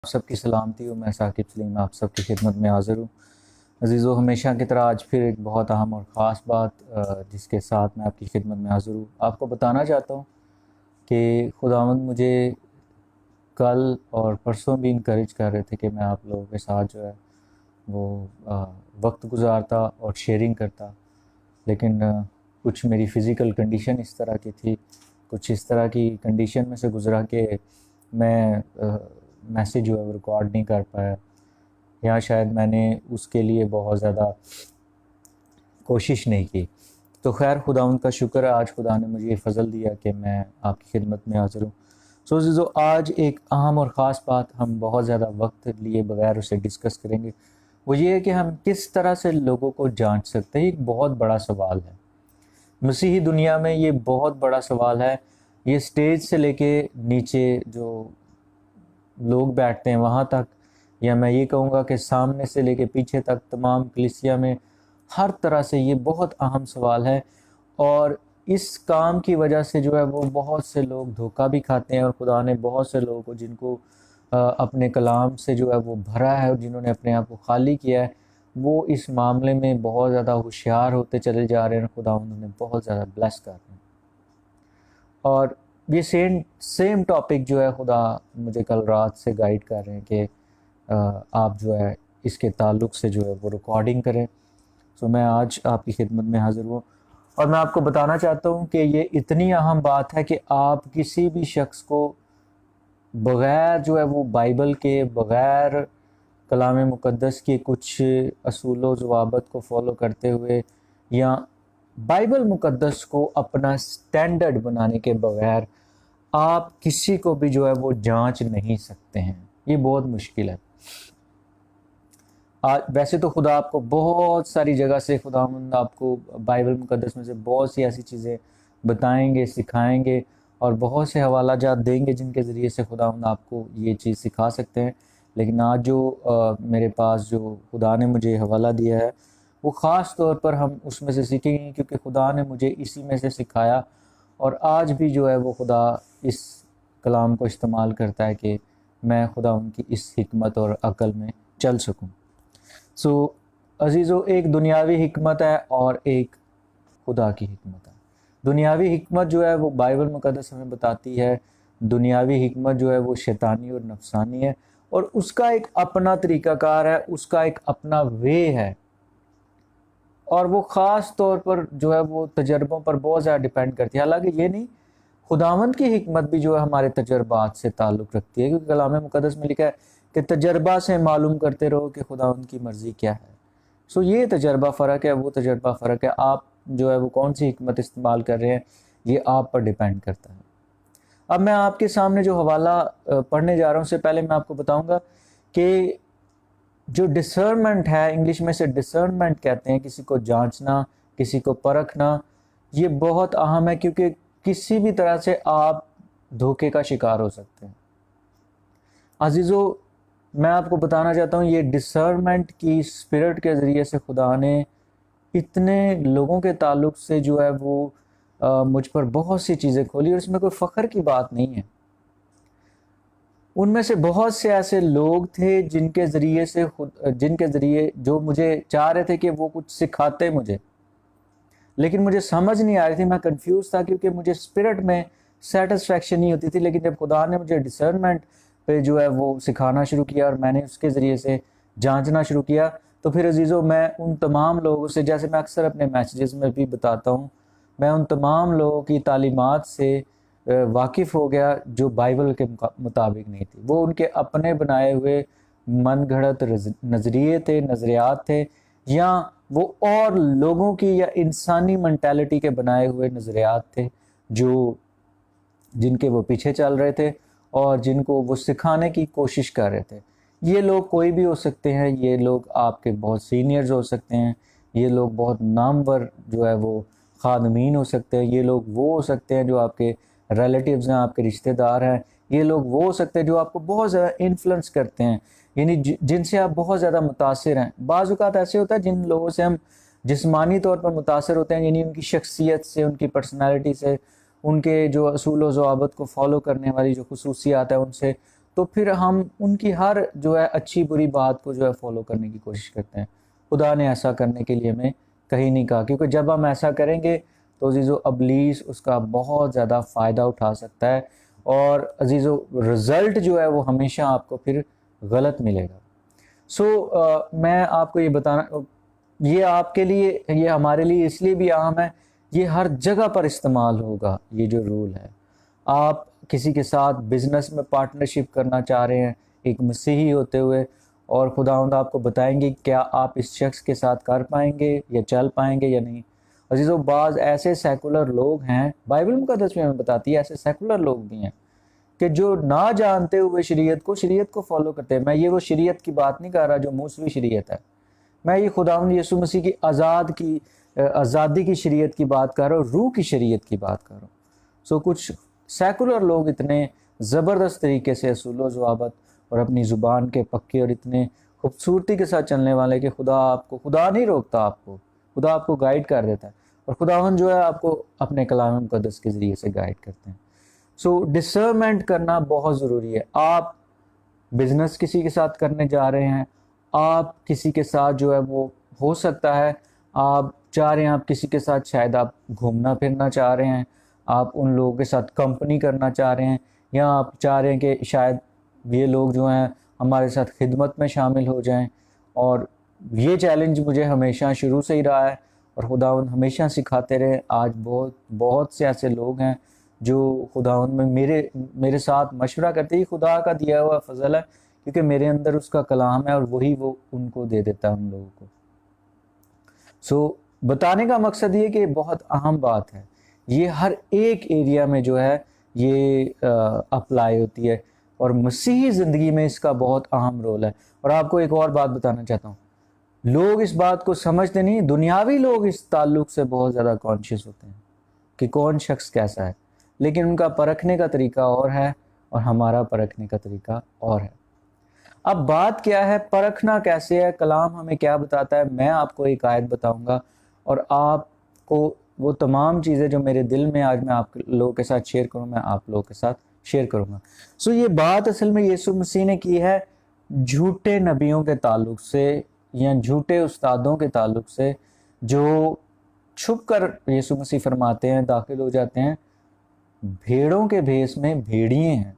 आप सबकी सलामती हो। मैं साकिब सलीम आप सबकी खिदमत में हाज़िर हूँ। अज़ीज़ो, हमेशा की तरह आज फिर एक बहुत अहम और ख़ास बात जिसके साथ मैं आपकी खिदमत में हाज़िर हूँ, आपको बताना चाहता हूँ कि खुदावंद मुझे कल और परसों भी इनकरेज कर रहे थे कि मैं आप लोगों के साथ जो है वो वक्त गुजारता और शेयरिंग करता, लेकिन कुछ मेरी फ़िज़िकल कंडीशन इस तरह की थी, कुछ इस तरह की कंडीशन में से गुज़रा कि मैं मैसेज जो है वो रिकॉर्ड नहीं कर पाया, या शायद मैंने उसके लिए बहुत ज़्यादा कोशिश नहीं की। तो खैर खुदावंद का शुक्र है, आज खुदा ने मुझे ये फ़ज़ल दिया कि मैं आपकी खिदमत में हाज़िर हूँ। सो अज़ीज़ो, आज एक अहम और ख़ास बात हम बहुत ज़्यादा वक्त लिए बगैर उसे डिस्कस करेंगे। वो ये है कि हम किस तरह से लोगों को जांच सकते हैं। एक बहुत बड़ा सवाल है मसीही दुनिया में, ये बहुत बड़ा सवाल है। ये स्टेज से लेके नीचे जो लोग बैठते हैं वहाँ तक, या मैं ये कहूँगा कि सामने से लेके पीछे तक तमाम कलीसिया में हर तरह से ये बहुत अहम सवाल है। और इस काम की वजह से जो है वो बहुत से लोग धोखा भी खाते हैं, और खुदा ने बहुत से लोगों को जिनको अपने कलाम से जो है वो भरा है और जिन्होंने अपने आप को खाली किया है, वो इस मामले में बहुत ज़्यादा होशियार होते चले जा रहे हैं। खुदा उन्होंने बहुत ज़्यादा ब्लेस कर रहे हैं। और ये सेम सेम टॉपिक जो है खुदा मुझे कल रात से गाइड कर रहे हैं कि आप जो है इसके ताल्लुक़ से जो है वो रिकॉर्डिंग करें। सो मैं आज आपकी खिदमत में हाज़िर हूँ और मैं आपको बताना चाहता हूँ कि ये इतनी अहम बात है कि आप किसी भी शख्स को बग़ैर जो है वो बाइबल के, बग़ैर कलाम मुक़द्दस के कुछ असूल व ज़वाबित को फॉलो करते हुए, या बाइबल मुक़द्दस को अपना स्टैंडर्ड बनाने के बग़ैर आप किसी को भी जो है वो जांच नहीं सकते हैं। ये बहुत मुश्किल है। वैसे तो खुदा आपको बहुत सारी जगह से, खुदावंद आपको बाइबल मुक़द्दस में से बहुत सी ऐसी चीज़ें बताएंगे, सिखाएंगे और बहुत से हवाला जात देंगे जिनके ज़रिए से खुदावंद आपको ये चीज़ सिखा सकते हैं। लेकिन आज जो मेरे पास जो खुदा ने मुझे हवाला दिया है, वो ख़ास तौर पर हम उसमें से सीखेंगे, क्योंकि खुदा ने मुझे इसी में से सिखाया। और आज भी जो है वो खुदा इस कलाम को इस्तेमाल करता है कि मैं खुदा उनकी इस हिकमत और अक़ल में चल सकूं। सो अज़ीज़ो, एक दुनियावी हिकमत है और एक खुदा की हिकमत है। दुनियावी हिकमत जो है वो बाइबल मुक़द्दस हमें बताती है। दुनियावी हिकमत जो है वो शैतानी और नफसानी है, और उसका एक अपना तरीक़ाकार है, उसका एक अपना वे है, और वो ख़ास तौर पर जो है वो तजर्बों पर बहुत ज़्यादा डिपेंड करती है। हालांकि ये नहीं, खुदावंद की हिकमत भी जो है हमारे तजर्बात से ताल्लुक़ रखती है, क्योंकि कलाम मुक़द्दस में लिखा है कि तजर्बा से मालूम करते रहो कि खुदावंद की मर्ज़ी क्या है। सो ये तजर्बा फ़र्क है, वो तजर्बा फ़र्क है। आप जो है वो कौन सी हिकमत इस्तेमाल कर रहे हैं, ये आप पर डिपेंड करता है। अब मैं आपके सामने जो हवाला पढ़ने जा रहा हूँ, उससे पहले मैं आपको बताऊँगा कि जो डिसर्नमेंट है, इंग्लिश में से डिसर्नमेंट कहते हैं, किसी को जांचना, किसी को परखना, ये बहुत अहम है, क्योंकि किसी भी तरह से आप धोखे का शिकार हो सकते हैं। अजीज़ों, मैं आपको बताना चाहता हूँ, ये डिसर्नमेंट की स्पिरिट के ज़रिए से खुदा ने इतने लोगों के ताल्लुक़ से जो है वो मुझ पर बहुत सी चीज़ें खोली, और इसमें कोई फ़ख्र की बात नहीं है। उनमें से बहुत से ऐसे लोग थे जिनके ज़रिए जो मुझे चाह रहे थे कि वो कुछ सिखाते मुझे, लेकिन मुझे समझ नहीं आ रही थी, मैं कंफ्यूज था, क्योंकि मुझे स्पिरिट में सेटिस्फेक्शन नहीं होती थी। लेकिन जब खुदा ने मुझे डिसर्नमेंट पे जो है वो सिखाना शुरू किया और मैंने उसके ज़रिए से जांचना शुरू किया, तो फिर अजीज़ों, मैं उन तमाम लोगों से, जैसे मैं अक्सर अपने मैसेजेस में भी बताता हूँ, मैं उन तमाम लोगों की तालीमात से वाकिफ़ हो गया जो बाइबल के मुताबिक नहीं थी। वो उनके अपने बनाए हुए मन घड़त नज़रिए थे, नज़रियात थे, या वो और लोगों की या इंसानी मेंटालिटी के बनाए हुए नज़रियात थे जो जिनके वो पीछे चल रहे थे और जिनको वो सिखाने की कोशिश कर रहे थे। ये लोग कोई भी हो सकते हैं, ये लोग आपके बहुत सीनियर्स हो सकते हैं, ये लोग बहुत नामवर जो है वो खादमीन हो सकते हैं, ये लोग वो हो सकते हैं जो आपके रिलेटिव्स हैं, आपके रिश्तेदार हैं, ये लोग वो हो सकते हैं जो आपको बहुत ज़्यादा इन्फ्लुएंस करते हैं, यानी जिनसे आप बहुत ज़्यादा मुतासिर हैं। बाज़ औक़ात ऐसे होता है जिन लोगों से हम जिस्मानी तौर पर मुतासिर होते हैं, यानी उनकी शख्सियत से, उनकी पर्सनैलिटी से, उनके जो असूल व ज़वाबित को फॉलो करने वाली जो खुसूसियात है उनसे, तो फिर हम उनकी हर जो है अच्छी बुरी बात को जो है फॉलो करने की कोशिश करते हैं। खुदा ने ऐसा करने के लिए हमें कहीं नहीं कहा, क्योंकि जब हम ऐसा करेंगे तो अजीज़ो इब्लीस उसका बहुत ज़्यादा फ़ायदा उठा सकता है, और अजीज़ो रिज़ल्ट जो है वो हमेशा आपको फिर गलत मिलेगा। मैं आपको ये बताना, ये आपके लिए, ये हमारे लिए इसलिए भी अहम है, ये हर जगह पर इस्तेमाल होगा। ये जो रूल है, आप किसी के साथ बिजनेस में पार्टनरशिप करना चाह रहे हैं एक मसीही होते हुए, और खुदावंद आपको बताएंगे क्या आप इस शख्स के साथ कर पाएंगे या चल पाएंगे या नहीं। अजीज़ों, बाज़ ऐसे सेकुलर लोग हैं, बाइबल मुकद्दस में हमें बताती है ऐसे सेकुलर लोग भी हैं कि जो ना जानते हुए शरीयत को फॉलो करते हैं। मैं ये वो शरीयत की बात नहीं कर रहा जो मूसवी शरीयत है, मैं ये खुदावंद यीशु मसीह की आज़ादी की शरीयत की बात कर रहा हूँ, रूह की शरीयत की बात कर रहा हूँ। कुछ सेकुलर लोग इतने ज़बरदस्त तरीके से असूल व ज़वाबत और अपनी ज़ुबान के पक्के और इतने खूबसूरती के साथ चलने वाले कि खुदा नहीं रोकता आपको, खुदा आपको गाइड कर देता है, और खुदावंद जो है आपको अपने कलाम मुकद्दस के ज़रिए से गाइड करते हैं। डिसर्नमेंट करना बहुत ज़रूरी है। आप बिज़नेस किसी के साथ करने जा रहे हैं, आप किसी के साथ जो है वो हो सकता है आप चाह रहे हैं, आप किसी के साथ शायद आप घूमना फिरना चाह रहे हैं, आप उन लोगों के साथ कंपनी करना चाह रहे हैं, या आप चाह रहे हैं कि शायद ये लोग जो हैं हमारे साथ खिदमत में शामिल हो जाएं। और ये चैलेंज मुझे हमेशा शुरू से ही रहा है, और खुदावंद हमेशा सिखाते रहे। आज बहुत से ऐसे लोग हैं जो खुदावंद में मेरे साथ मशवरा करते हैं। खुदा का दिया हुआ फजल है, क्योंकि मेरे अंदर उसका कलाम है और वही वो उनको दे देता है उन लोगों को। बताने का मकसद ये कि बहुत अहम बात है, ये हर एक एरिया में जो है ये अप्लाई होती है, और मसीही ज़िंदगी में इसका बहुत अहम रोल है। और आपको एक और बात बताना चाहता हूँ, लोग इस बात को समझते नहीं, दुनियावी लोग इस ताल्लुक से बहुत ज़्यादा कॉन्शियस होते हैं कि कौन शख्स कैसा है, लेकिन उनका परखने का तरीका और है और हमारा परखने का तरीका और है। अब बात क्या है, परखना कैसे है, कलाम हमें क्या बताता है। मैं आपको एक आयत बताऊंगा और आपको वो तमाम चीज़ें जो मेरे दिल में आज मैं आप लोगों के साथ शेयर करूँ, मैं आप लोगों के साथ शेयर करूँगा। ये बात असल में यीशु मसीह ने की है झूठे नबियों के ताल्लुक से या झूठे उस्तादों के ताल्लुक से, जो छुप कर यीशु मसीह फरमाते हैं दाखिल हो जाते हैं भेड़ों के भेष में भेड़िए हैं।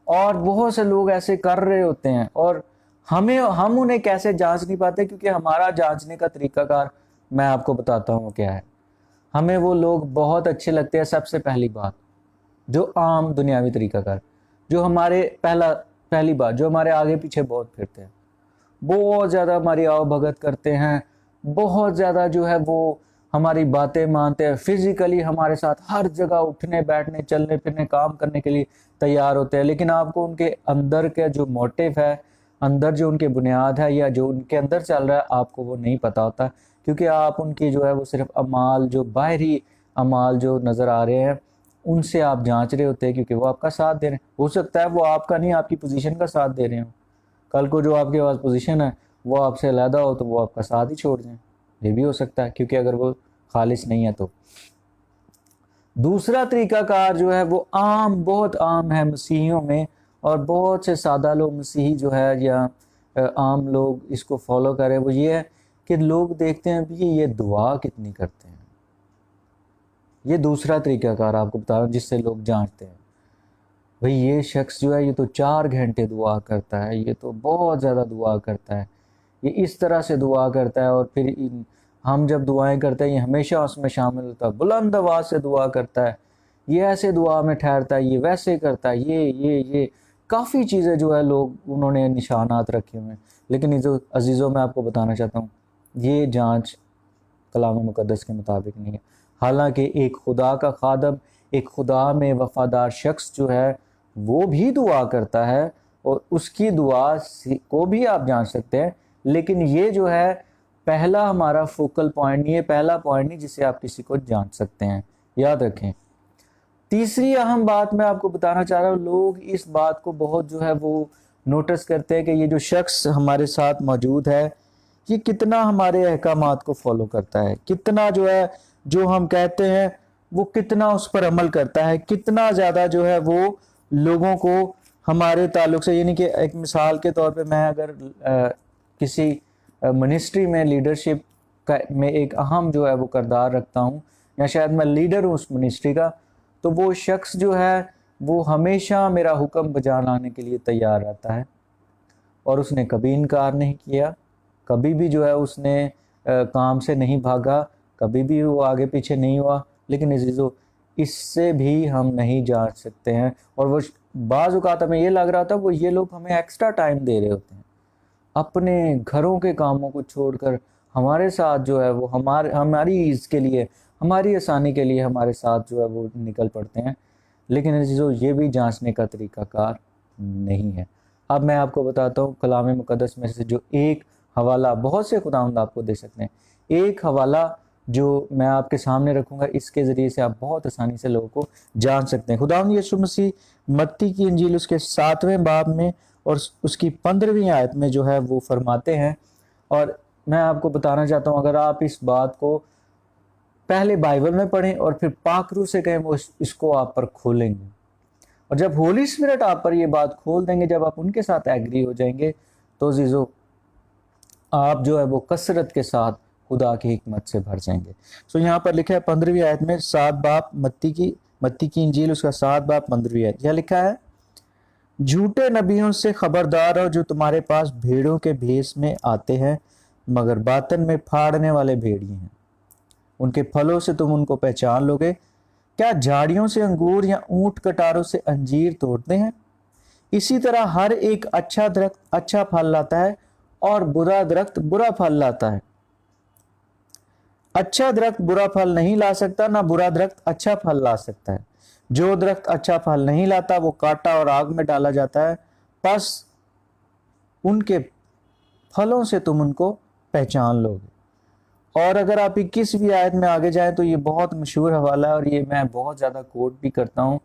और बहुत से लोग ऐसे कर रहे होते हैं, और हम उन्हें कैसे जांच नहीं पाते, क्योंकि हमारा जांचने का तरीकाकार मैं आपको बताता हूँ क्या है। हमें वो लोग बहुत अच्छे लगते हैं। सबसे पहली बात, जो आम दुनियावी तरीकाकार, जो हमारे पहली बात जो हमारे आगे पीछे बहुत फिरते हैं, बहुत ज़्यादा हमारी आओ भगत करते हैं, बहुत ज़्यादा जो है वो हमारी बातें मानते हैं, फिजिकली हमारे साथ हर जगह उठने बैठने चलने फिरने काम करने के लिए तैयार होते हैं, लेकिन आपको उनके अंदर के जो मोटिव है, अंदर जो उनके बुनियाद है, या जो उनके अंदर चल रहा है, आपको वो नहीं पता होता, क्योंकि आप उनकी जो है वो सिर्फ अमाल, जो बाहरी अमाल जो नज़र आ रहे हैं उनसे आप जांच रहे होते हैं, क्योंकि वो आपका साथ दे रहे हैं। हो सकता है वो आपका नहीं, आपकी पोजीशन का साथ दे रहे हो। कल को जो आपके पास पोजीशन है वो आपसे अलहदा हो तो वो आपका साथ ही छोड़ दें, ये भी हो सकता है, क्योंकि अगर वो खालिस नहीं है तो। दूसरा तरीकाकार जो है वो बहुत आम है मसीहियों में, और बहुत से सादा लोग मसीही जो है या आम लोग इसको फॉलो करें, वो ये है कि लोग देखते हैं कि ये दुआ कितनी करते हैं। ये दूसरा तरीकाकार आपको बता रहा हूँ जिससे लोग जांचते हैं, भाई ये शख्स जो है ये तो 4 घंटे दुआ करता है, ये तो बहुत ज़्यादा दुआ करता है, ये इस तरह से दुआ करता है। और फिर हम जब दुआएं करते हैं ये हमेशा उसमें शामिल होता है, बुलंद आवाज़ से दुआ करता है, ये ऐसे दुआ में ठहरता है, ये वैसे करता है, ये काफ़ी चीज़ें जो है लोग उन्होंने निशानात रखे हुए हैं। लेकिन जो अजीज़ों मैं आपको बताना चाहता हूँ, ये जांच कलाम मुकद्दस के मुताबिक नहीं है। हालांकि एक खुदा का खादम, एक खुदा में वफ़ादार शख्स जो है वो भी दुआ करता है, और उसकी दुआ को भी आप जान सकते हैं। लेकिन ये जो है पहला हमारा फोकल पॉइंट नहीं है, पहला पॉइंट नहीं जिससे आप किसी को जान सकते हैं, याद रखें। तीसरी अहम बात मैं आपको बताना चाह रहा हूँ, लोग इस बात को बहुत जो है वो नोटिस करते हैं कि ये जो शख्स हमारे साथ मौजूद है ये कितना हमारे अहकामात को फॉलो करता है, कितना जो है जो हम कहते हैं वो कितना उस पर अमल करता है, कितना ज़्यादा जो है वो लोगों को हमारे ताल्लुक से, यानी कि एक मिसाल के तौर पे मैं अगर किसी मिनिस्ट्री में लीडरशिप का में एक अहम जो है वो किरदार रखता हूँ, या शायद मैं लीडर हूँ उस मिनिस्ट्री का, तो वो शख्स जो है वो हमेशा मेरा हुक्म बजा लाने के लिए तैयार रहता है, और उसने कभी इनकार नहीं किया, कभी भी जो है उसने काम से नहीं भागा, कभी भी वो आगे पीछे नहीं हुआ। लेकिन अजीज़ों, इससे भी हम नहीं जांच सकते हैं, और वो बाज़ औक़ात हमें ये लग रहा था वो ये लोग हमें एक्स्ट्रा टाइम दे रहे होते हैं, अपने घरों के कामों को छोड़कर हमारे साथ जो है वो हमारी ईज़ के लिए, हमारी आसानी के लिए हमारे साथ जो है वो निकल पड़ते हैं। लेकिन अजीज़ों, ये भी जांचने का तरीक़ाकार नहीं है। अब मैं आपको बताता हूँ कलाम मुक़द्दस में से जो एक हवाला, बहुत से खुदावंद आपको दे सकते हैं, एक हवाला जो मैं आपके सामने रखूँगा, इसके ज़रिए से आप बहुत आसानी से लोगों को जान सकते हैं। खुदावंद यीशु मसीह मत्ती की इंजील उसके 7वें बाब में और उसकी 15वीं आयत में जो है वो फरमाते हैं, और मैं आपको बताना चाहता हूँ, अगर आप इस बात को पहले बाइबल में पढ़ें और फिर पाक रूह से कहें, वो इसको आप पर खोलेंगे, और जब होली स्पिरिट आप पर ये बात खोल देंगे, जब आप उनके साथ एग्री हो जाएंगे, तो अजीज़ों आप जो है वो कसरत के साथ खुदा की हिकमत से भर जाएंगे। सो यहाँ पर लिखा है 15वीं आयत में, 7 बाब मत्ती की इंजील उसका 7 बाब 15वीं आयत, यह लिखा है, झूठे नबियों से खबरदार हो जो तुम्हारे पास भेड़ों के भेष में आते हैं, मगर बातन में फाड़ने वाले भेड़िए हैं। उनके फलों से तुम उनको पहचान लोगे। क्या झाड़ियों से अंगूर या ऊंट कटारों से अंजीर तोड़ते हैं? इसी तरह हर एक अच्छा दरख्त अच्छा फल लाता है और बुरा दरख्त बुरा फल लाता है। अच्छा दरख्त बुरा फल नहीं ला सकता, ना बुरा दरख्त अच्छा फल ला सकता है। जो दरख्त अच्छा फल नहीं लाता वो काटा और आग में डाला जाता है। बस उनके फलों से तुम उनको पहचान लोगे। और अगर आप 21वीं आयत में आगे जाएं तो ये बहुत मशहूर हवाला है, और ये मैं बहुत ज़्यादा कोट भी करता हूँ,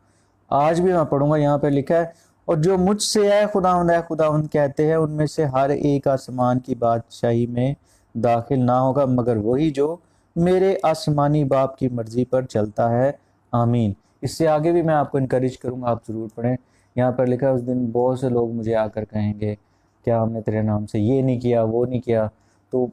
आज भी मैं पढ़ूंगा। यहाँ पे लिखा है, और जो मुझसे है खुदावंद कहते हैं, उनमें से हर एक आसमान की बादशाही में दाखिल ना होगा, मगर वही जो मेरे आसमानी बाप की मर्जी पर चलता है। आमीन। इससे आगे भी मैं आपको इनकरेज करूँगा, आप ज़रूर पढ़ें। यहाँ पर लिखा है, उस दिन बहुत से लोग मुझे आकर कहेंगे, क्या हमने तेरे नाम से ये नहीं किया, वो नहीं किया। तो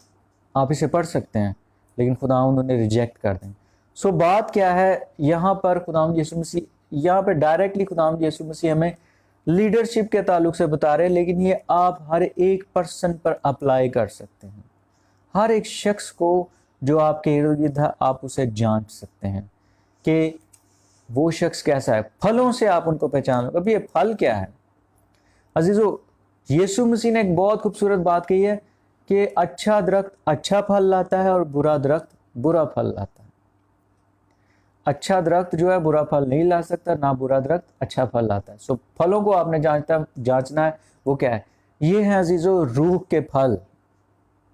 आप इसे पढ़ सकते हैं, लेकिन खुदावंद उन्हें रिजेक्ट कर दें। सो बात क्या है यहाँ पर, खुदावंद यीशु मसीह यहाँ पर डायरेक्टली खुदावंद यीशु मसीह हमें लीडरशिप के ताल्लुक से बता रहे हैं, लेकिन ये आप हर एक पर्सन पर अप्लाई कर सकते हैं। हर एक शख्स को जो आपके इर्द गिर्द है, आप उसे जांच सकते हैं कि वो शख्स कैसा है। फलों से आप उनको पहचान लो। अभी ये फल क्या है अजीजों, यीशु मसीह ने एक बहुत खूबसूरत बात कही है कि अच्छा दरख्त अच्छा फल लाता है और बुरा दरख्त बुरा फल लाता है। अच्छा दरख्त जो है बुरा फल नहीं ला सकता, ना बुरा दरख्त अच्छा फल लाता है। सो फलों को आपने जांचना है, वो क्या है? ये है अजीजों रूह के फल।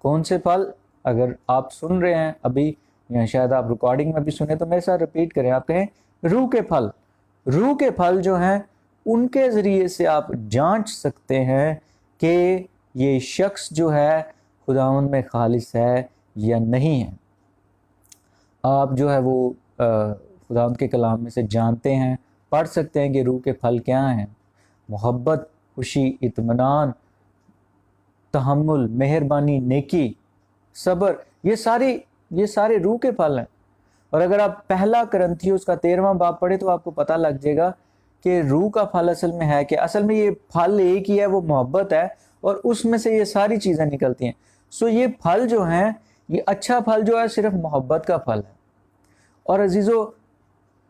कौन से फल? अगर आप सुन रहे हैं अभी, या शायद आप रिकॉर्डिंग में भी सुने, तो मेरे साथ रिपीट करें। आप कहें रूह के फल। रूह के फल जो हैं, उनके ज़रिए से आप जांच सकते हैं कि ये शख्स जो है खुदावंद में खालिस है या नहीं है। आप जो है वो खुदावंद के कलाम में से जानते हैं, पढ़ सकते हैं कि रूह के फल क्या हैं। मोहब्बत, खुशी, इत्मीनान, तहम्मुल, मेहरबानी, नेकी, सब्र, ये सारे रूह के फल हैं। और अगर आप पहला करंथियों उसका 13वां बाब पढ़े तो आपको पता लग जाएगा कि रूह का फल असल में है कि असल में ये फल एक ही है, वो मोहब्बत है, और उसमें से ये सारी चीज़ें निकलती हैं। सो ये फल जो हैं, ये अच्छा फल जो है सिर्फ मोहब्बत का फल है। और अजीज़ों,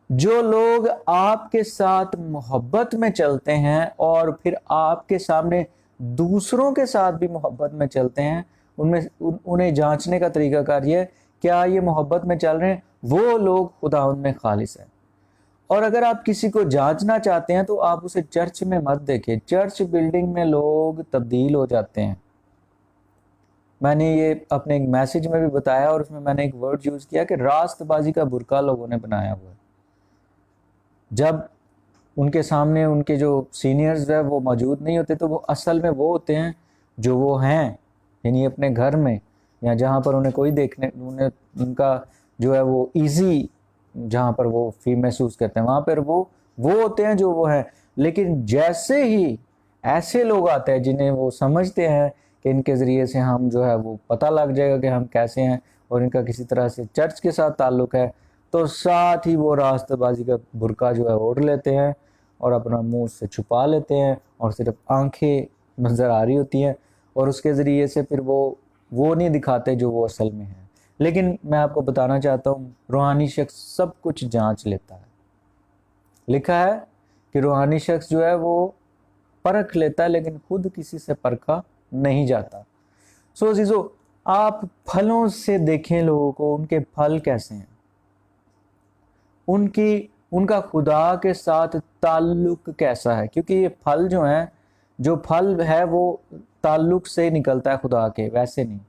जो लोग आपके साथ मोहब्बत में चलते हैं और फिर आपके सामने दूसरों के साथ भी मोहब्बत में चलते हैं, उन्हें जांचने का तरीकाकार ये है, क्या ये मोहब्बत में चल रहे हैं, वो लोग खुदावंद में खालिस हैं। और अगर आप किसी को जांचना चाहते हैं तो आप उसे चर्च में मत देखें। चर्च बिल्डिंग में लोग तब्दील हो जाते हैं। मैंने ये अपने एक मैसेज में भी बताया, और उसमें मैंने एक वर्ड यूज़ किया कि रास्तबाजी का बुर्का लोगों ने बनाया हुआ है। जब उनके सामने उनके जो सीनियर्स है वो मौजूद नहीं होते, तो वो असल में वो होते हैं जो वो हैं, यानी अपने घर में या जहाँ पर उन्हें कोई उन्हें उनका जो है वो ईजी, जहाँ पर वो फील महसूस करते हैं, वहाँ पर वो होते हैं जो वो है। लेकिन जैसे ही ऐसे लोग आते हैं जिन्हें वो समझते हैं कि इनके ज़रिए से हम जो है वो पता लग जाएगा कि हम कैसे हैं और इनका किसी तरह से चर्च के साथ ताल्लुक़ है, तो साथ ही वो रास्तबाजी का बुर्का जो है ओढ़ लेते हैं और अपना मुंह से छुपा लेते हैं और सिर्फ आंखें नज़र आ रही होती हैं और उसके ज़रिए से फिर वो नहीं दिखाते जो वो असल में है। लेकिन मैं आपको बताना चाहता हूँ, रूहानी शख्स सब कुछ जांच लेता है। लिखा है कि रूहानी शख्स जो है वो परख लेता है, लेकिन खुद किसी से परखा नहीं जाता। सो अजीजों, आप फलों से देखें लोगों को, उनके फल कैसे हैं, उनका खुदा के साथ ताल्लुक कैसा है, क्योंकि ये फल जो फल है वो ताल्लुक से निकलता है खुदा के, वैसे नहीं।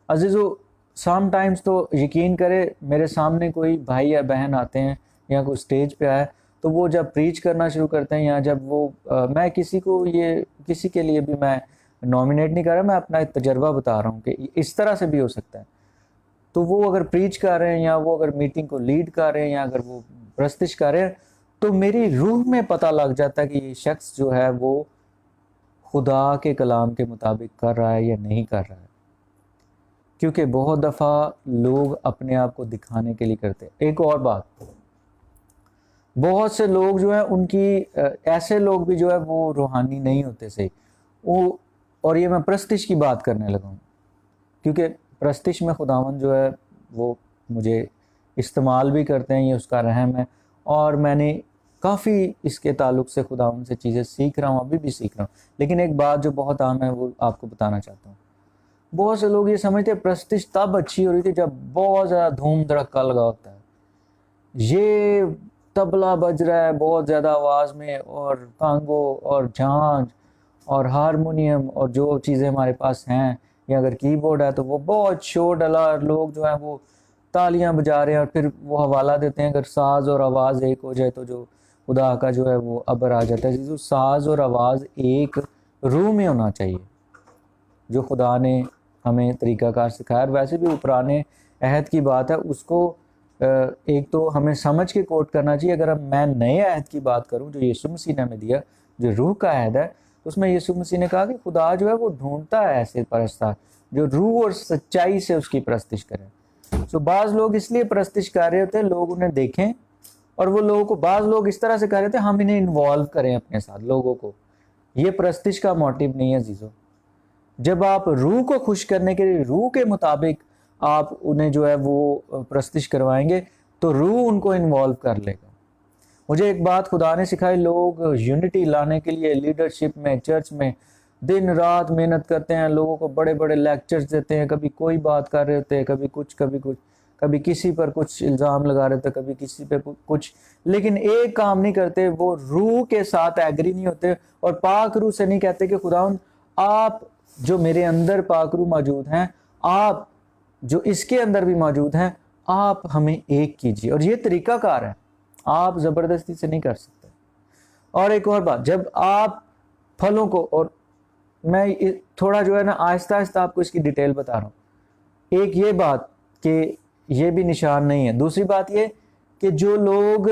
अजीजों, समटाइम्स तो यकीन करें, मेरे सामने कोई भाई या बहन आते हैं या कोई स्टेज पे आए, तो वो जब प्रीच करना शुरू करते हैं या जब वो मैं किसी के लिए भी मैं नॉमिनेट नहीं कर रहा, मैं अपना एक तजर्बा बता रहा हूँ कि इस तरह से भी हो सकता है। तो वो अगर प्रीच कर रहे हैं या वो अगर मीटिंग को लीड कर रहे हैं या अगर वो प्रस्तिश कर रहे हैं, तो मेरी रूह में पता लग जाता है कि ये शख्स जो है वो खुदा के कलाम के मुताबिक कर रहा है या नहीं कर रहा है। क्योंकि बहुत दफ़ा लोग अपने आप को दिखाने के लिए करते हैं। एक और बात, बहुत से लोग जो है ऐसे लोग भी जो है वो रूहानी नहीं होते सही वो। और ये मैं प्रस्तिश की बात करने लगा हूँ, क्योंकि प्रस्तिश में खुदावन जो है वो मुझे इस्तेमाल भी करते हैं, ये उसका रहम है। और मैंने काफ़ी इसके ताल्लुक से खुदावन से चीज़ें सीख रहा हूँ, अभी भी सीख रहा हूँ। लेकिन एक बात जो बहुत आम है वो आपको बताना चाहता हूँ। बहुत से लोग ये समझते हैं प्रस्तिश तब अच्छी हो रही थी जब बहुत ज़्यादा धूम धड़क्का लगा होता है, ये तबला बज रहा है बहुत ज़्यादा आवाज़ में, और कांगो और झांझ और हारमोनियम और जो चीज़ें हमारे पास हैं, या अगर कीबोर्ड है तो वो बहुत शोर डला, लोग जो हैं वो तालियां बजा रहे हैं। और फिर वो हवाला देते हैं अगर साज और आवाज़ एक हो जाए तो जो खुदा का जो है वो अबर आ जाता है। जो साज और आवाज़ एक रूह में होना चाहिए, जो खुदा ने हमें तरीक़ाकार सिखाया। और वैसे भी वो पुराने अहद की बात है, उसको एक तो हमें समझ के कोट करना चाहिए। अगर मैं नए अहद की बात करूं जो यीशु मसीह ने हमें दिया, जो रूह का अहद है, तो उसमें यीशु मसीह ने कहा कि खुदा जो है वो ढूंढता है ऐसे परस्तार जो रूह और सच्चाई से उसकी परस्तिश करें। तो बाज़ लोग इसलिए परस्तिश कर रहे होते हैं, लोग उन्हें देखें, और वो लोगों को, बाज़ लोग इस तरह से कर रहे थे हम इन्हें इन्वॉल्व करें अपने साथ लोगों को। ये परस्तिश का मोटिव नहीं है जीजो। जब आप रूह को खुश करने के लिए रूह के मुताबिक आप उन्हें जो है वो परस्तिश करवाएंगे, तो रूह उनको इन्वॉल्व कर लेगा। मुझे एक बात खुदा ने सिखाई, लोग यूनिटी लाने के लिए लीडरशिप में, चर्च में दिन रात मेहनत करते हैं, लोगों को बड़े बड़े लेक्चर्स देते हैं, कभी कोई बात कर रहे होते हैं, कभी कुछ, कभी किसी पर कुछ इल्ज़ाम लगा रहे थे, कभी किसी पे कुछ, लेकिन एक काम नहीं करते, वो रूह के साथ एग्री नहीं होते और पाक रूह से नहीं कहते कि खुदावंद आप जो मेरे अंदर पाक रूह मौजूद हैं, आप जो इसके अंदर भी मौजूद हैं, आप हमें एक कीजिए। और ये तरीकाकार है, आप ज़बरदस्ती से नहीं कर सकते। और एक और बात, जब आप फलों को, और मैं थोड़ा जो है ना आहिस्ता आहिस्ता आपको इसकी डिटेल बता रहा हूँ। एक ये बात कि ये भी निशान नहीं है। दूसरी बात ये कि जो लोग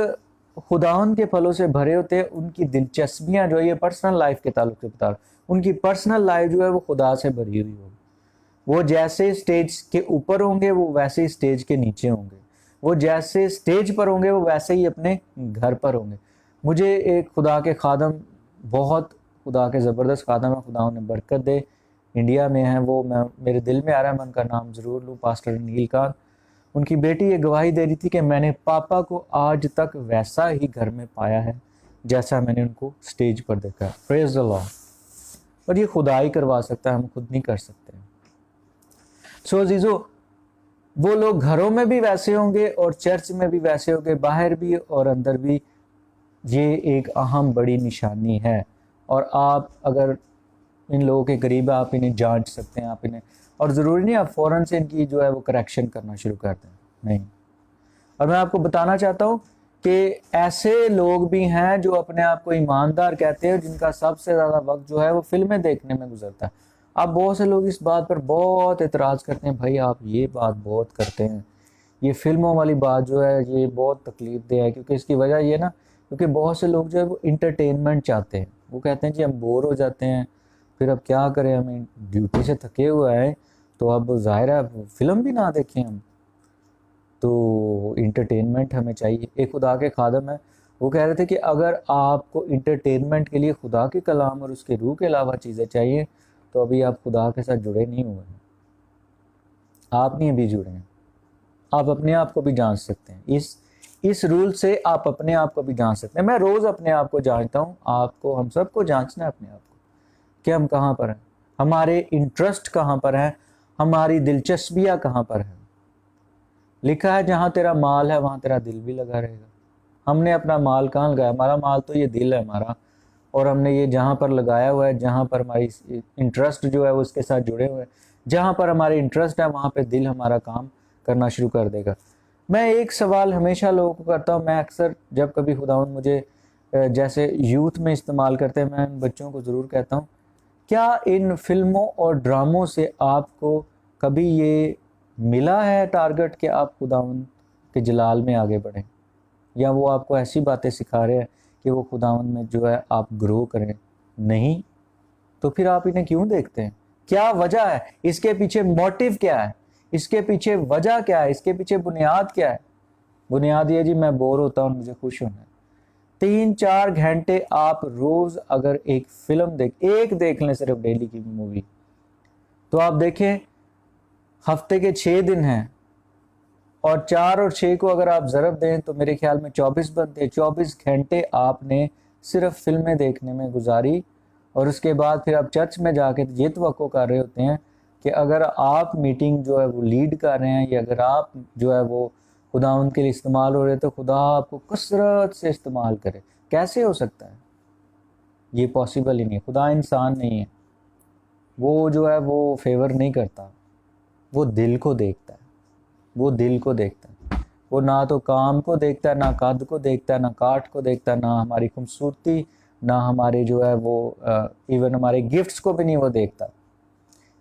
खुदावंद के फलों से भरे होते हैं, उनकी दिलचस्पियाँ जो है, ये पर्सनल लाइफ के ताल्लुक से बता रहा हूँ, उनकी पर्सनल लाइफ जो है वो खुदा से भरी हुई होगी। वो जैसे स्टेज के ऊपर होंगे वो वैसे ही स्टेज के नीचे होंगे, वो जैसे स्टेज पर होंगे वो वैसे ही अपने घर पर होंगे। मुझे एक खुदा के खादम, बहुत खुदा के ज़बरदस्त खादम है, खुदा उन्हें बरकत दे, इंडिया में है वो, मेरे दिल में आ रहा है मैं उनका नाम ज़रूर लूँ, पास्टर नील खान। उनकी बेटी ये गवाही दे रही थी कि मैंने पापा को आज तक वैसा ही घर में पाया है जैसा मैंने उनको स्टेज पर देखा है। Praise the Lord. और ये खुदा ही करवा सकता है, हम खुद नहीं कर सकते। सो अजीजों, वो लोग घरों में भी वैसे होंगे और चर्च में भी वैसे होंगे, बाहर भी और अंदर भी। ये एक अहम बड़ी निशानी है। और आप अगर इन लोगों के करीब आप इन्हें जांच सकते हैं, आप इन्हें, और ज़रूरी नहीं आप फ़ौरन से इनकी जो है वो करेक्शन करना शुरू कर दें, नहीं। और मैं आपको बताना चाहता हूँ कि ऐसे लोग भी हैं जो अपने आप को ईमानदार कहते हैं, जिनका सबसे ज़्यादा वक्त जो है वो फिल्में देखने में गुजरता है। अब बहुत से लोग इस बात पर बहुत एतराज़ करते हैं, भाई आप ये बात बहुत करते हैं, ये फिल्मों वाली बात जो है ये बहुत तकलीफ दे है, क्योंकि इसकी वजह ये ना क्योंकि बहुत से लोग जो है वो इंटरटेनमेंट चाहते हैं। वो कहते हैं जी हम बोर हो जाते हैं, फिर अब क्या करें, हमें ड्यूटी से थके हुए आए, तो अब ज़ाहिर है फिल्म भी ना देखें हम, तो इंटरटेनमेंट हमें चाहिए। एक खुदा के खादम है, वो कह रहे थे कि अगर आपको इंटरटेनमेंट के लिए खुदा के कलाम और उसके रूह के अलावा चीज़ें चाहिए, तो अभी आप खुदा के साथ जुड़े नहीं हुए हैं, आप नहीं अभी जुड़े हैं। आप अपने आप को भी जांच सकते हैं, इस रूल से आप अपने आप को भी जांच सकते हैं। मैं रोज़ अपने आप को जांचता हूँ, आपको, हम सबको जांचना है अपने आप को कि हम कहाँ पर हैं, हमारे इंटरेस्ट कहाँ पर हैं, हमारी दिलचस्पियाँ कहाँ पर हैं। लिखा है जहाँ तेरा माल है वहाँ तेरा दिल भी लगा रहेगा। हमने अपना माल कहाँ लगाया? हमारा माल तो ये दिल है हमारा, और हमने ये जहाँ पर लगाया हुआ है, जहाँ पर हमारी इंटरेस्ट जो है वो उसके साथ जुड़े हुए हैं, जहाँ पर हमारे इंटरेस्ट है वहाँ पे दिल हमारा काम करना शुरू कर देगा। मैं एक सवाल हमेशा लोगों को करता हूँ, मैं अक्सर जब कभी खुदावंद मुझे जैसे यूथ में इस्तेमाल करते हैं, मैं इन बच्चों को ज़रूर कहता हूँ, क्या इन फिल्मों और ड्रामों से आपको कभी ये मिला है टारगेट कि आप खुदावंद के जलाल में आगे बढ़ें, या वो आपको ऐसी बातें सिखा रहे हैं कि वो खुदावंद में जो है आप ग्रो करें? नहीं। तो फिर आप इन्हें क्यों देखते हैं? क्या वजह है इसके पीछे? मोटिव क्या है इसके पीछे? वजह क्या है इसके पीछे? बुनियाद क्या है? बुनियाद ये जी मैं बोर होता हूँ, मुझे खुश होना है। 3-4 घंटे आप रोज अगर एक फिल्म एक देख लें, सिर्फ डेली की मूवी, तो आप देखें हफ्ते के 6 दिन हैं, और 4 और 6 को अगर आप ज़रब दें तो मेरे ख्याल में 24 बनते। 24 घंटे आपने सिर्फ फिल्में देखने में गुजारी, और उसके बाद फिर आप चर्च में जाके ये तवक्को कर रहे होते हैं कि अगर आप मीटिंग जो है वो लीड कर रहे हैं, या अगर आप जो है वो खुदा उनके लिए इस्तेमाल हो रहे हैं, तो खुदा आपको कसरत से इस्तेमाल करे। कैसे हो सकता है? ये पॉसिबल ही नहीं है। खुदा इंसान नहीं है, वो जो है वो फेवर नहीं करता, वो दिल को देखता है। वो दिल को देखता है, वो ना तो काम को देखता है, ना कद को देखता है, ना काट को देखता है, ना हमारी खूबसूरती, ना हमारे जो है वो इवन हमारे गिफ्ट्स को भी नहीं वो देखता।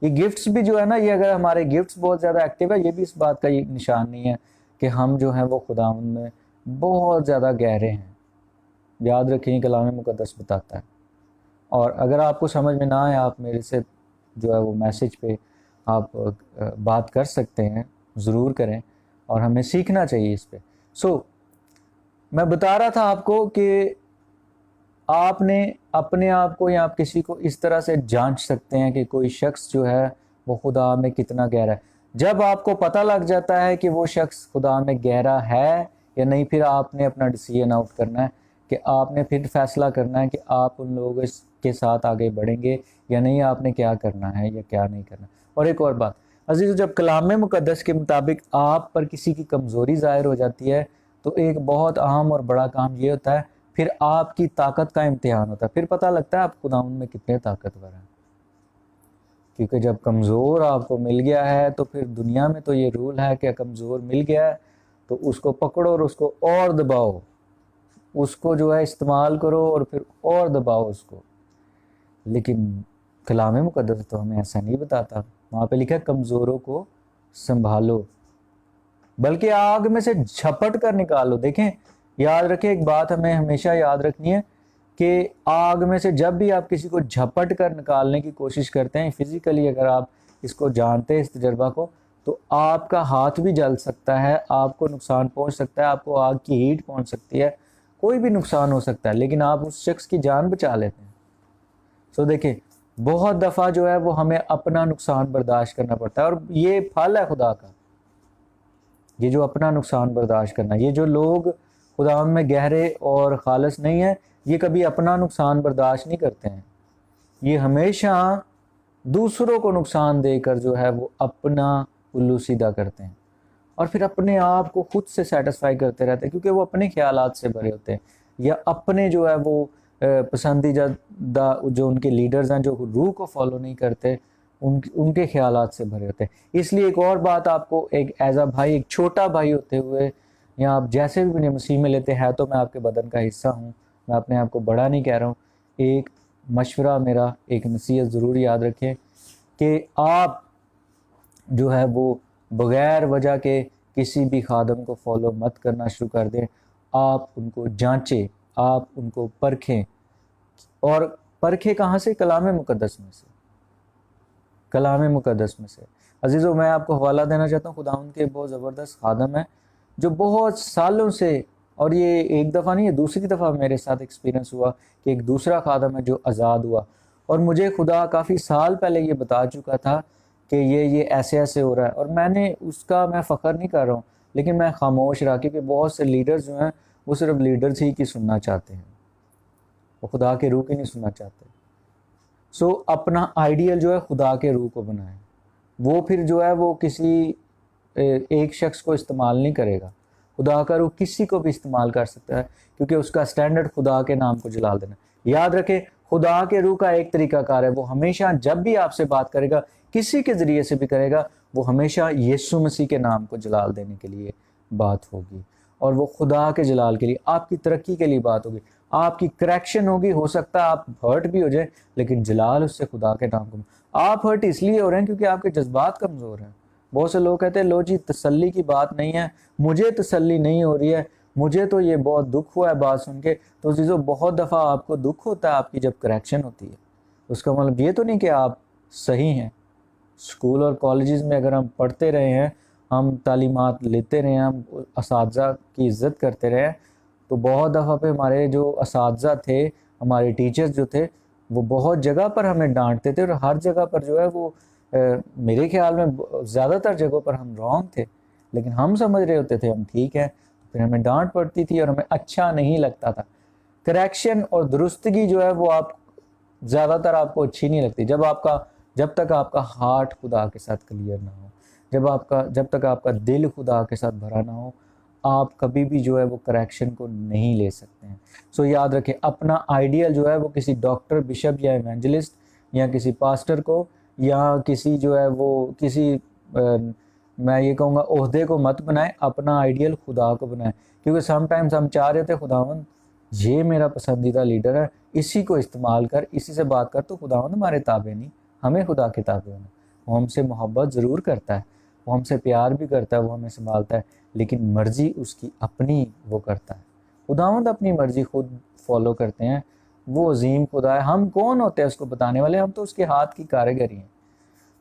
ये गिफ्ट्स भी जो है ना, ये अगर हमारे गिफ्ट्स बहुत ज़्यादा एक्टिव है, ये भी इस बात का ये निशान नहीं है कि हम जो है वो खुदावंद में बहुत ज़्यादा गहरे हैं। याद रखिए कलाम मुकद्दस बताता है। और अगर आपको समझ में ना आए, आप मेरे से जो है वो मैसेज पे आप बात कर सकते हैं, ज़रूर करें, और हमें सीखना चाहिए इस पे। मैं बता रहा था आपको कि आपने अपने आप को या आप किसी को इस तरह से जांच सकते हैं कि कोई शख्स जो है वो खुदा में कितना गहरा है। जब आपको पता लग जाता है कि वो शख्स खुदा में गहरा है या नहीं, फिर आपने अपना डिसीजन आउट करना है कि आपने फिर फैसला करना है कि आप उन लोगों के साथ आगे बढ़ेंगे या नहीं, आपने क्या करना है या क्या नहीं करना। और एक और बात अजीज़, जब कलाम मुकद्दस के मुताबिक आप पर किसी की कमज़ोरी ज़ाहिर हो जाती है, तो एक बहुत अहम और बड़ा काम ये होता है, फिर आपकी ताकत का इम्तिहान होता है। फिर पता लगता है आप खुदावंद में कितने ताकतवर हैं। क्योंकि जब कमज़ोर आपको मिल गया है, तो फिर दुनिया में तो ये रूल है कि कमज़ोर मिल गया है तो उसको पकड़ो और उसको और दबाओ, उसको जो है इस्तेमाल करो और फिर और दबाओ उसको। लेकिन कलाम मुकद्दस तो हमें ऐसा नहीं बताता। वहाँ पे लिखा है कमज़ोरों को संभालो, बल्कि आग में से झपट कर निकालो। देखें, याद रखें, एक बात हमें हमेशा याद रखनी है कि आग में से जब भी आप किसी को झपट कर निकालने की कोशिश करते हैं, फिजिकली अगर आप इसको जानते हैं, इस तजर्बा को, तो आपका हाथ भी जल सकता है, आपको नुकसान पहुंच सकता है, आपको आग की हीट पहुंच सकती है, कोई भी नुकसान हो सकता है, लेकिन आप उस शख्स की जान बचा लेते हैं। देखें, बहुत दफ़ा जो है वो हमें अपना नुकसान बर्दाश्त करना पड़ता है, और ये फल है खुदा का, ये जो अपना नुकसान बर्दाश्त करना। ये जो लोग खुदा में गहरे और खालिस नहीं है, ये कभी अपना नुकसान बर्दाश्त नहीं करते हैं। ये हमेशा दूसरों को नुकसान देकर जो है वो अपना उल्लू सीधा करते हैं, और फिर अपने आप को खुद से सेटिस्फाई करते रहते हैं, क्योंकि वो अपने ख्यालात से भरे होते हैं, या अपने जो है वो पसंदीदा जो उनके लीडर्स हैं, जो रूह को फॉलो नहीं करते, उनके ख्यालात से भरे होते हैं। इसलिए एक और बात आपको, एक एज अ भाई, एक छोटा भाई होते हुए, या आप जैसे भी मुझे मसीह में लेते हैं, तो मैं आपके बदन का हिस्सा हूँ, मैं अपने आप को बड़ा नहीं कह रहा हूँ। एक मशवरा मेरा, एक नसीहत ज़रूर याद रखें कि आप जो है वो बग़ैर वजह के किसी भी खादम को फॉलो मत करना शुरू कर दें। आप उनको जांचें, आप उनको परखें। और परखें कहाँ से? कलाम मुक़द्दस में से, कलाम मुक़द्दस में से। अजीज़ों, मैं आपको हवाला देना चाहता हूँ, खुदावंद के बहुत ज़बरदस्त खादम है जो बहुत सालों से, और ये एक दफ़ा नहीं है, दूसरी दफ़ा मेरे साथ एक्सपीरियंस हुआ कि एक दूसरा खादम है जो आज़ाद हुआ, और मुझे खुदा काफ़ी साल पहले ये बता चुका था कि ये ऐसे ऐसे हो रहा है, और मैंने उसका, मैं फ़ख्र नहीं कर रहा हूँ, लेकिन मैं खामोश रहा, क्योंकि बहुत से लीडर्स जो हैं वो सिर्फ लीडर्स ही की सुनना चाहते हैं, वो खुदा के रूह की नहीं सुनना चाहते। सो अपना आइडियल जो है खुदा के रूह को बनाएं। वो फिर जो है वो किसी एक शख्स को इस्तेमाल नहीं करेगा, खुदा का रूह किसी को भी इस्तेमाल कर सकता है, क्योंकि उसका स्टैंडर्ड खुदा के नाम को जलाल देना। याद रखें, खुदा के रूह का एक तरीकाकार है, वो हमेशा जब भी आपसे बात करेगा, किसी के ज़रिए से भी करेगा, वो हमेशा यीशु मसीह के नाम को जलाल देने के लिए बात होगी, और वो खुदा के जलाल के लिए, आपकी तरक्की के लिए बात होगी, आपकी करेक्शन होगी। हो सकता है आप हर्ट भी हो जाए, लेकिन जलाल उससे खुदा के नाम को। आप हर्ट इसलिए हो रहे हैं क्योंकि आपके जज्बात कमज़ोर हैं। बहुत से लोग कहते हैं, लो जी तसल्ली की बात नहीं है, मुझे तसल्ली नहीं हो रही है, मुझे तो ये बहुत दुख हुआ है बात सुन के। तो चीज़ों, बहुत दफ़ा आपको दुख होता है आपकी जब करेक्शन होती है, उसका मतलब ये तो नहीं कि आप सही हैं। स्कूल और कॉलेजेस में अगर हम पढ़ते रहे हैं, हम तालीमात लेते रहे हैं, हम असातिज़ा की इज़्ज़त करते रहे हैं, तो बहुत दफ़ा पे हमारे जो असातिज़ा थे, हमारे टीचर्स जो थे, वो बहुत जगह पर हमें डांटते थे, और हर जगह पर जो है वो मेरे ख्याल में ज़्यादातर जगहों पर हम रॉन्ग थे, लेकिन हम समझ रहे होते थे हम ठीक है, फिर हमें डांट पड़ती थी और हमें अच्छा नहीं लगता था। करेक्शन और दुरुस्तगी जो है वो आप ज़्यादातर आपको अच्छी नहीं लगती, जब तक आपका हार्ट खुदा के साथ क्लियर ना हो, जब तक आपका दिल खुदा के साथ भरा ना हो, आप कभी भी जो है वो करेक्शन को नहीं ले सकते हैं। सो याद रखें, अपना आइडियल जो है वो किसी डॉक्टर, बिशप या इवेंजलिस्ट या किसी पास्टर को, या किसी जो है वो किसी मैं ये कहूँगा ओहदे को मत बनाएं, अपना आइडियल खुदा को बनाएं। क्योंकि समटाइम्स हम चाह रहे थे, खुदावंद ये मेरा पसंदीदा लीडर है, इसी को इस्तेमाल कर, इसी से बात कर, तो खुदावंद हमारे ताबे नहीं, हमें खुदा के ताबे होना। वो हमसे मोहब्बत ज़रूर करता है, वो हमसे प्यार भी करता है, वो हमें संभालता है, लेकिन मर्ज़ी उसकी अपनी वो करता है। खुदावंद अपनी मर्ज़ी खुद फॉलो करते हैं, वो अजीम खुदा है। हम कौन होते हैं उसको बताने वाले? हम तो उसके हाथ की कारीगरी हैं।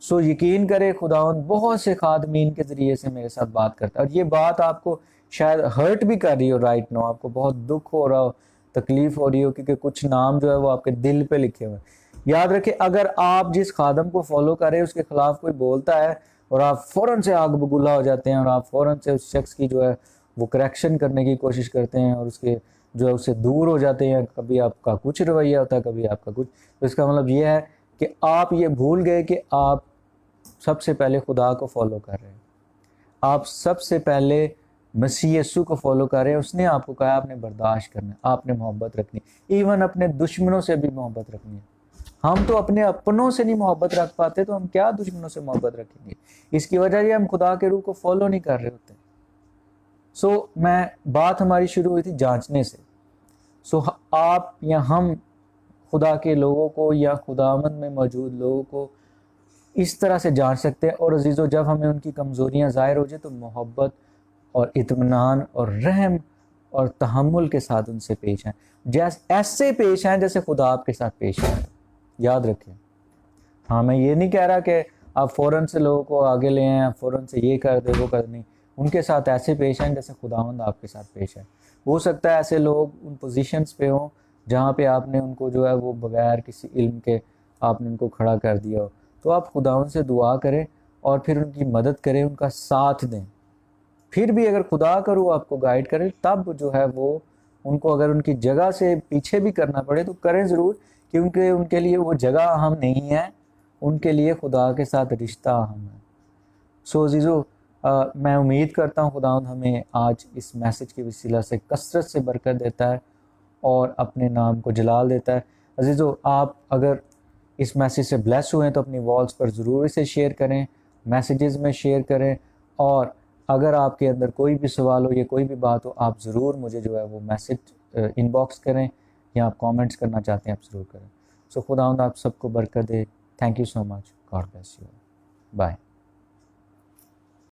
सो यकीन करें, खुदावंद बहुत से खादमीन के ज़रिए से मेरे साथ बात करता है, और ये बात आपको शायद हर्ट भी कर रही हो राइट नो, आपको बहुत दुख हो रहा हो, तकलीफ़ हो रही हो, क्योंकि कुछ नाम जो है वो आपके दिल पे लिखे हुए हैं। याद रखें, अगर आप जिस खादम को फॉलो कर रहे हैं उसके खिलाफ कोई बोलता है, और आप फ़ौरन से आग बबूला हो जाते हैं, और आप फ़ौरन से उस शख्स की जो है वो करेक्शन करने की कोशिश करते हैं, और उसके जो है उससे दूर हो जाते हैं। कभी आपका कुछ रवैया होता है, कभी आपका कुछ। तो इसका मतलब ये है कि आप ये भूल गए कि आप सबसे पहले खुदा को फॉलो कर रहे हैं, आप सबसे पहले मसीह यीशु को फॉलो कर रहे हैं। उसने आपको कहा आपने बर्दाश्त करना है, आपने मोहब्बत रखनी, इवन अपने दुश्मनों से भी मोहब्बत रखनी है। हम तो अपने अपनों से नहीं मोहब्बत रख पाते, तो हम क्या दुश्मनों से मोहब्बत रखेंगे? इसकी वजह ये हम खुदा के रूह को फॉलो नहीं कर रहे होते। सो मैं बात हमारी शुरू हुई थी जांचने से। सो आप या हम खुदा के लोगों को या खुदावंद में मौजूद लोगों को इस तरह से जांच सकते हैं, और अजीज़ों, जब हमें उनकी कमज़ोरियाँ ज़ाहिर हो जाए तो मोहब्बत और इत्मीनान और रहम और तहम्मुल के साथ उनसे पेश आएँ, जैसे ऐसे पेश आएँ जैसे खुदा आपके साथ पेश आए। याद रखें, हाँ, मैं ये नहीं कह रहा कि आप फ़ौरन से लोगों को आगे ले आएँ, फ़ौरन से ये कर दे वो कर नहीं, उनके साथ ऐसे पेश आएँ जैसे खुदावंद आपके साथ पेश आए। हो सकता है ऐसे लोग उन पोजीशंस पे हों जहाँ पे आपने उनको जो है वो बगैर किसी इल्म के आपने उनको खड़ा कर दिया हो, तो आप खुदावंद से दुआ करें और फिर उनकी मदद करें, उनका साथ दें। फिर भी अगर खुदा का रूह आपको गाइड करे, तब जो है वो उनको अगर उनकी जगह से पीछे भी करना पड़े तो करें ज़रूर, क्योंकि उनके लिए वो जगह अहम नहीं है, उनके लिए खुदा के साथ रिश्ता अहम है। सो अज़ीज़ों, मैं उम्मीद करता हूँ खुदावंद हमें आज इस मैसेज के वसीला से कसरत से बरकत देता है और अपने नाम को जलाल देता है। अज़ीज़ों, आप अगर इस मैसेज से ब्लेस हुए हैं तो अपनी वॉल्स पर ज़रूर इसे शेयर करें, मैसेजेस में शेयर करें, और अगर आपके अंदर कोई भी सवाल हो या कोई भी बात हो, आप ज़रूर मुझे जो है वो मैसेज इनबॉक्स करें, या आप कमेंट्स करना चाहते हैं आप ज़रूर करें। सो खुदावंद आप सबको बरकत दे। Thank you so much. God bless you. Bye.